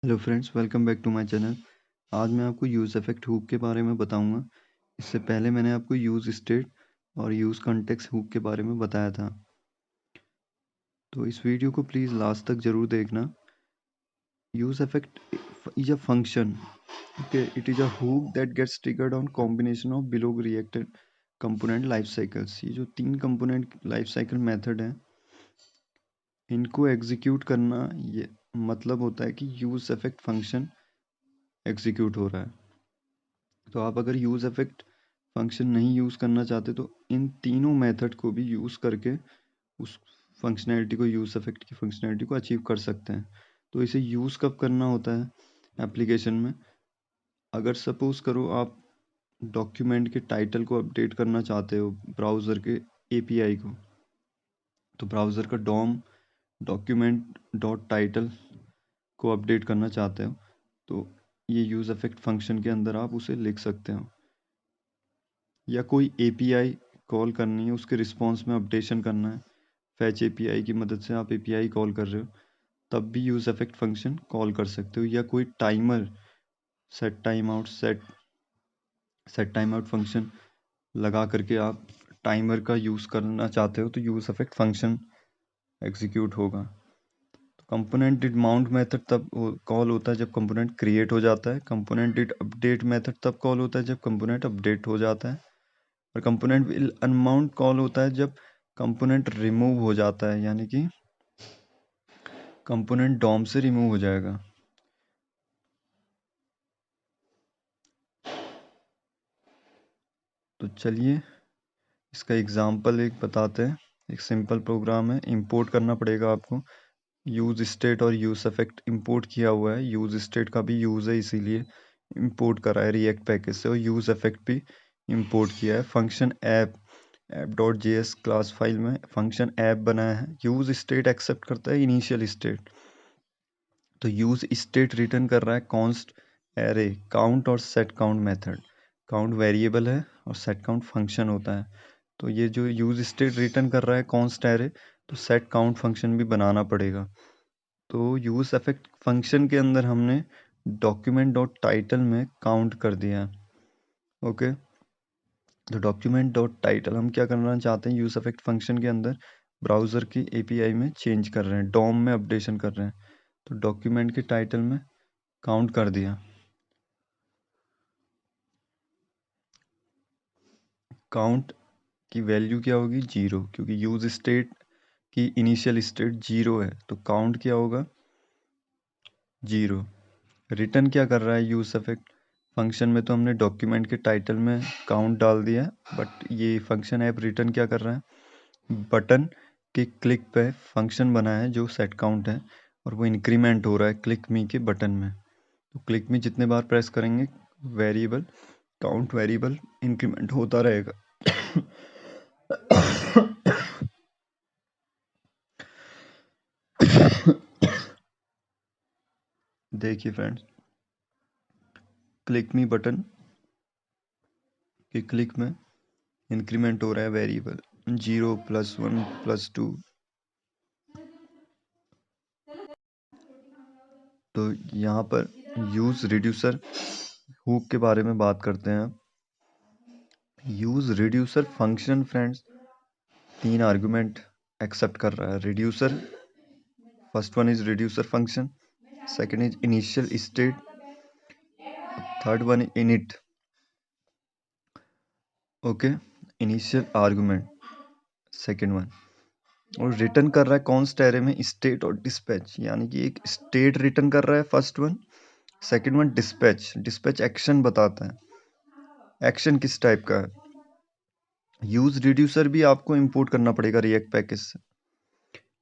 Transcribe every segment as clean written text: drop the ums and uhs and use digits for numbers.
Hello friends, welcome back to my channel. आज मैं आपको यूज़ इफेक्ट हुक के बारे में बताऊंगा। इससे पहले मैंने आपको यूज़ स्टेट और यूज़ कॉन्टेक्स्ट हुक के बारे में बताया था, तो इस वीडियो को प्लीज़ लास्ट तक ज़रूर देखना। Use effect is a function, okay, it is a hook that gets triggered on combination of below reacted component life cycles. ये जो 3 कंपोनेंट लाइफ साइकिल मेथड हैं, इनको एग्जीक्यूट करना, ये मतलब होता है कि यूज़ इफेक्ट फंक्शन एग्जीक्यूट हो रहा है। तो आप अगर यूज़ इफेक्ट फंक्शन नहीं यूज़ करना चाहते तो इन तीनों मेथड को भी यूज़ करके उस फंक्शनैलिटी को, यूज़ इफेक्ट की फंक्शनैलिटी को अचीव कर सकते हैं। तो इसे यूज़ कब करना होता है एप्लीकेशन में? अगर सपोज करो आप डॉक्यूमेंट के टाइटल को अपडेट करना चाहते हो ब्राउज़र के एपीआई को, तो ब्राउज़र का डॉम डॉक्यूमेंट डॉट टाइटल को अपडेट करना चाहते हो, तो ये यूज़ इफेक्ट फंक्शन के अंदर आप उसे लिख सकते हो। या कोई एपीआई कॉल करनी है, उसके रिस्पॉन्स में अपडेशन करना है, फैच एपीआई की मदद से आप एपीआई कॉल कर रहे हो, तब भी यूज़ इफेक्ट फंक्शन कॉल कर सकते हो। या कोई timer, set time out set time out function लगा करके आप टाइमर का यूज़ करना चाहते हो, तो यूज़ इफेक्ट फंक्शन एग्जीक्यूट होगा। तो कंपोनेंट डिड माउंट मेथड तब कॉल होता है जब कंपोनेंट क्रिएट हो जाता है। कंपोनेंट डिड अपडेट मेथड तब कॉल होता है जब कंपोनेंट अपडेट हो जाता है। और कंपोनेंट विल अनमाउंट कॉल होता है जब कंपोनेंट रिमूव हो जाता है, यानी कि कंपोनेंट डॉम से रिमूव हो जाएगा। तो चलिए इसका एग्जांपल एक बताते हैं। एक सिंपल प्रोग्राम है, इंपोर्ट करना पड़ेगा आपको। यूज स्टेट और यूज इफेक्ट इंपोर्ट किया हुआ है। यूज स्टेट का भी यूज है, इसीलिए इंपोर्ट करा है रिएक्ट पैकेज से, और यूज इफेक्ट भी इंपोर्ट किया है। Function app dot JS class file में फंक्शन ऐप बनाया है। यूज स्टेट एक्सेप्ट करता है इनिशियल स्टेट, तो यूज स्टेट रिटर्न कर रहा है कॉन्स्ट एरे काउंट और set count method. Count variable है और सेट काउंट फंक्शन होता है। तो ये जो यूज स्टेट रिटर्न कर रहा है कॉन्स्ट एरे, तो सेट काउंट फंक्शन भी बनाना पड़ेगा। तो यूज इफेक्ट फंक्शन के अंदर हमने डॉक्यूमेंट डॉट टाइटल में काउंट कर दिया है। ओके, तो डॉक्यूमेंट डॉट टाइटल हम क्या करना चाहते हैं, यूज इफेक्ट फंक्शन के अंदर ब्राउजर की एपीआई में चेंज कर रहे हैं, डॉम में अपडेशन कर रहे हैं। तो डॉक्यूमेंट के टाइटल में काउंट कर दिया। काउंट की वैल्यू क्या होगी, 0, क्योंकि यूज स्टेट की इनिशियल स्टेट 0 है, तो काउंट क्या होगा, 0। रिटर्न क्या कर रहा है यूज इफेक्ट फंक्शन में, तो हमने डॉक्यूमेंट के टाइटल में काउंट डाल दिया, बट ये फंक्शन ऐप रिटर्न क्या कर रहा है, बटन के क्लिक पे फंक्शन बना है जो सेट काउंट है, और वो इंक्रीमेंट हो रहा है क्लिक मी के बटन में। तो क्लिक मी जितने बार प्रेस करेंगे, वेरिएबल काउंट वेरिएबल इंक्रीमेंट होता रहेगा। देखिए फ्रेंड्स, क्लिक मी बटन के क्लिक में इंक्रीमेंट हो रहा है वेरिएबल 0 + 1 + 2। तो यहाँ पर यूज रिड्यूसर हुक के बारे में बात करते हैं। Use reducer function friends 3 argument accept कर रहा है। Reducer, first one is reducer function, second is initial state, third one init. Okay, initial argument second one, और रिटर्न कर रहा है कॉन्स्ट एरे में स्टेट और डिस्पैच, यानी कि एक स्टेट रिटर्न कर रहा है first one, second one dispatch. Dispatch action बताता है, एक्शन किस टाइप का है। यूज रिड्यूसर भी आपको इंपोर्ट करना पड़ेगा रिएक्ट पैकेज से।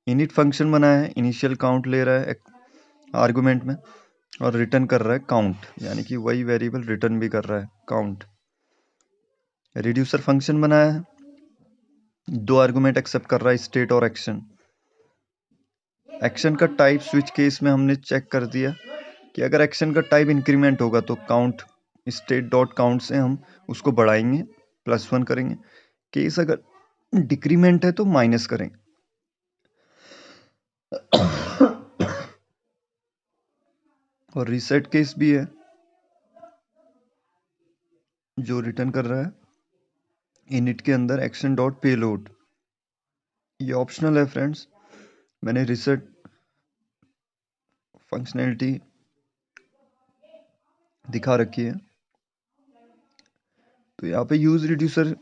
इनिट फंक्शन बनाया है, इनिशियल काउंट ले रहा है आर्गुमेंट में, और रिटर्न कर रहा है काउंट, यानी कि वही वेरिएबल रिटर्न भी कर रहा है काउंट। रिड्यूसर फंक्शन बनाया है, 2 आर्गुमेंट एक्सेप्ट कर रहा है, स्टेट और एक्शन। एक्शन का टाइप स्विच केस में हमने चेक कर दिया कि अगर एक्शन का टाइप इंक्रीमेंट होगा तो काउंट स्टेट डॉट काउंट से हम उसको बढ़ाएंगे, +1 करेंगे। केस अगर डिक्रीमेंट है तो माइनस करेंगे। और रीसेट केस भी है जो रिटर्न कर रहा है इनिट के अंदर एक्शन डॉट पेलोड। ये ऑप्शनल है फ्रेंड्स, मैंने रीसेट फंक्शनैलिटी दिखा रखी है। तो यहाँ पे यूज रिड्यूसर,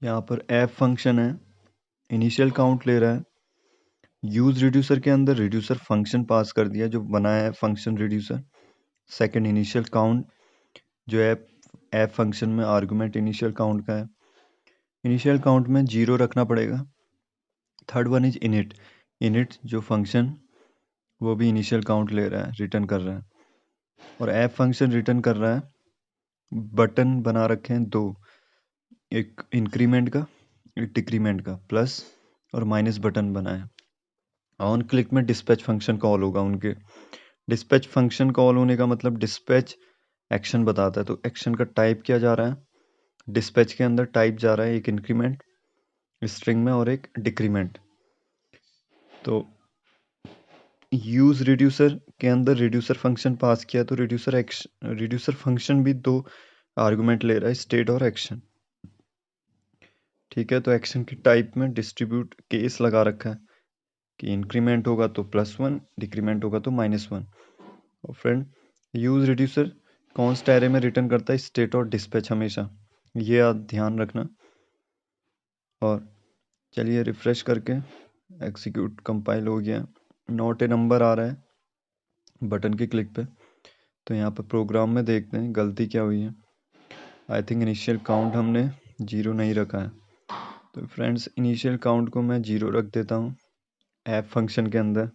यहाँ पर एफ फंक्शन है, इनिशियल काउंट ले रहा है। यूज रिड्यूसर के अंदर रिड्यूसर फंक्शन पास कर दिया जो बनाया है function reducer. Second initial count जो है एफ फंक्शन में आर्गुमेंट इनिशियल काउंट का है, इनिशियल काउंट में 0 रखना पड़ेगा। Third one is init, init जो फंक्शन वो भी इनिशियल काउंट ले रहा है, रिटर्न कर रहा है। और एफ फंक्शन रिटर्न कर रहा है बटन बना रखे हैं दो, एक इंक्रीमेंट का एक डिक्रीमेंट का, प्लस और माइनस बटन बनाए। ऑन क्लिक में डिस्पैच फंक्शन कॉल होगा उनके। डिस्पैच फंक्शन कॉल होने का मतलब डिस्पैच एक्शन बताता है, तो एक्शन का टाइप क्या जा रहा है, डिस्पैच के अंदर टाइप जा रहा है एक इंक्रीमेंट स्ट्रिंग में और एक डिक्रीमेंट। तो यूज रिड्यूसर के अंदर रिड्यूसर फंक्शन पास किया तो रिड्यूसर फंक्शन भी दो आर्गुमेंट ले रहा है, स्टेट और एक्शन। ठीक है, तो एक्शन की टाइप में डिस्ट्रीब्यूट केस लगा रखा है कि इंक्रीमेंट होगा तो +1, डिक्रीमेंट होगा तो -1। और friend use reducer const array में रिटर्न करता है स्टेट और डिस्पैच हमेशा, ये आप ध्यान रखना। और चलिए रिफ्रेश करके एग्जीक्यूट कंपाइल हो गया, नॉट ए नंबर आ रहा है बटन के क्लिक पे। तो यहाँ पर प्रोग्राम में देखते हैं गलती क्या हुई है। आई थिंक इनिशियल काउंट हमने 0 नहीं रखा है। तो फ्रेंड्स इनिशियल काउंट को मैं 0 रख देता हूँ एफ फंक्शन के अंदर।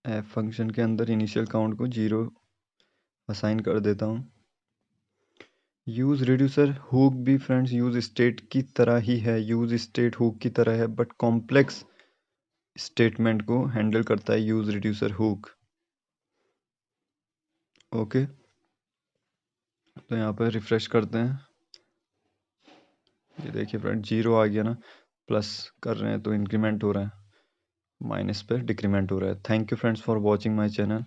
एफ फंक्शन के अंदर इनिशियल काउंट को 0 असाइन कर देता हूँ। यूज रिड्यूसर हुक भी फ्रेंड्स यूज स्टेट की तरह ही है, यूज स्टेट हुक की तरह है, बट कॉम्प्लेक्स स्टेटमेंट को हैंडल करता है यूज रिड्यूसर हुक। ओके, तो यहाँ पर रिफ्रेश करते हैं, ये देखिए फ्रेंड 0 आ गया ना, प्लस कर रहे हैं तो इंक्रीमेंट हो रहा है, माइनस पे डिक्रीमेंट हो रहा है। Thank you friends for watching my channel.